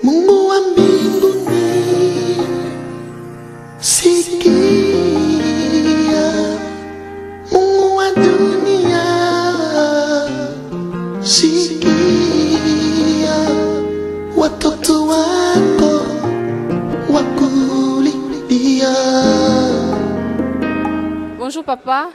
Mungu wa mbinguni, sikia. Mungu wa dunia, sikia. Watoto wako wakulilia. Bonjour papa,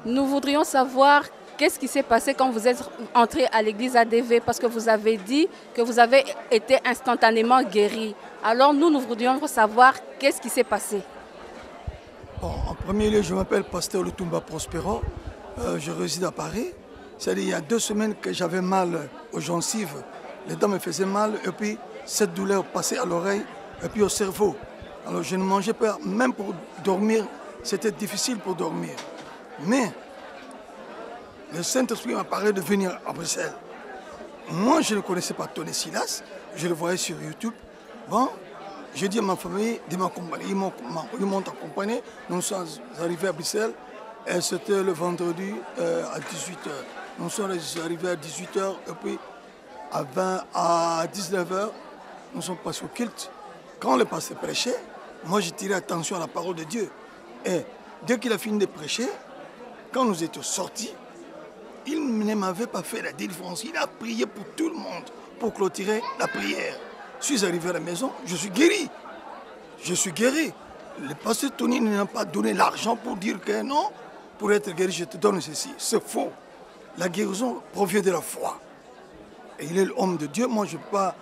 nous voudrions savoir qu'est-ce qui s'est passé quand vous êtes entré à l'église ADV, parce que vous avez dit que vous avez été instantanément guéri. Alors nous voudrions savoir qu'est-ce qui s'est passé. Bon, en premier lieu, je m'appelle Pasteur Lutumba Prospero, je réside à Paris. C'est-à-dire il y a 2 semaines que j'avais mal aux gencives, les dents me faisaient mal et puis cette douleur passait à l'oreille et puis au cerveau. Alors je ne mangeais pas, même pour dormir, c'était difficile pour dormir. Mais le Saint-Esprit m'a parlé de venir à Bruxelles. Moi, je ne connaissais pas Tony Silas, je le voyais sur YouTube. Bon, j'ai dit à ma famille de m'accompagner. Ils m'ont accompagné. Nous sommes arrivés à Bruxelles et c'était le vendredi à 18h. Nous sommes arrivés à 18h et puis à 19h, nous sommes passés au culte. Quand le pasteur prêchait, moi j'ai tiré attention à la parole de Dieu. Et dès qu'il a fini de prêcher, quand nous étions sortis, il ne m'avait pas fait la délivrance. Il a prié pour tout le monde, pour clôturer la prière. Je suis arrivé à la maison, je suis guéri. Je suis guéri. Le pasteur Tony ne m'a pas donné l'argent pour dire que non, pour être guéri, je te donne ceci. C'est faux. La guérison provient de la foi. Et il est l'homme de Dieu. Moi, je ne peux pas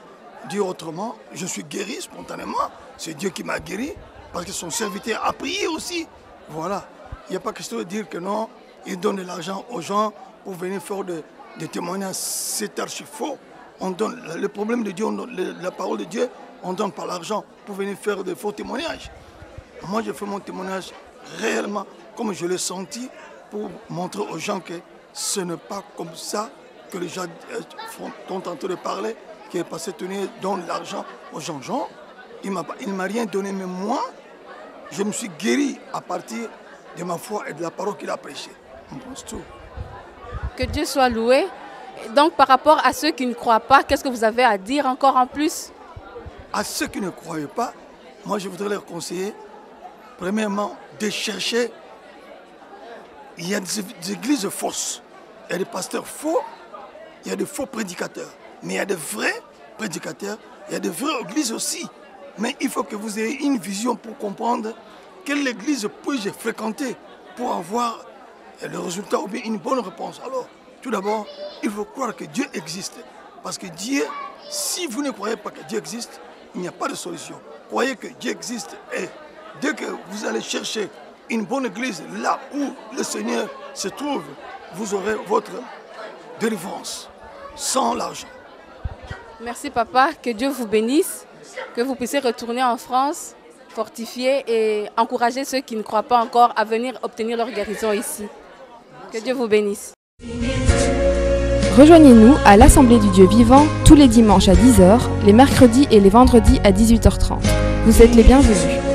dire autrement. Je suis guéri spontanément. C'est Dieu qui m'a guéri parce que son serviteur a prié aussi. Voilà. Il n'y a pas question de dire que non, il donne de l'argent aux gens pour venir faire des témoignages. C'est archi faux. On donne, le problème de Dieu, la parole de Dieu, on donne pas l'argent pour venir faire de faux témoignages. Moi, je fais mon témoignage réellement comme je l'ai senti pour montrer aux gens que ce n'est pas comme ça que les gens sont en train de parler, qui est passé tenir donne l'argent aux gens. Il ne m'a rien donné, mais moi, je me suis guéri à partir de ma foi et de la parole qu'il a prêchée. On pense tout. Que Dieu soit loué. Donc par rapport à ceux qui ne croient pas, qu'est-ce que vous avez à dire encore en plus? À ceux qui ne croient pas, moi je voudrais leur conseiller, premièrement, de chercher. Il y a des églises fausses, il y a des pasteurs faux, il y a des faux prédicateurs. Mais il y a de vrais prédicateurs, il y a de vraies églises aussi. Mais il faut que vous ayez une vision pour comprendre quelle église puis-je fréquenter pour avoir le résultat ou bien une bonne réponse. Alors, tout d'abord, il faut croire que Dieu existe. Parce que Dieu, si vous ne croyez pas que Dieu existe, il n'y a pas de solution. Croyez que Dieu existe et dès que vous allez chercher une bonne église là où le Seigneur se trouve, vous aurez votre délivrance sans l'argent. Merci papa, que Dieu vous bénisse, que vous puissiez retourner en France, fortifier et encourager ceux qui ne croient pas encore à venir obtenir leur guérison ici. Que Dieu vous bénisse. Rejoignez-nous à l'Assemblée du Dieu vivant tous les dimanches à 10h, les mercredis et les vendredis à 18h30. Vous êtes les bienvenus.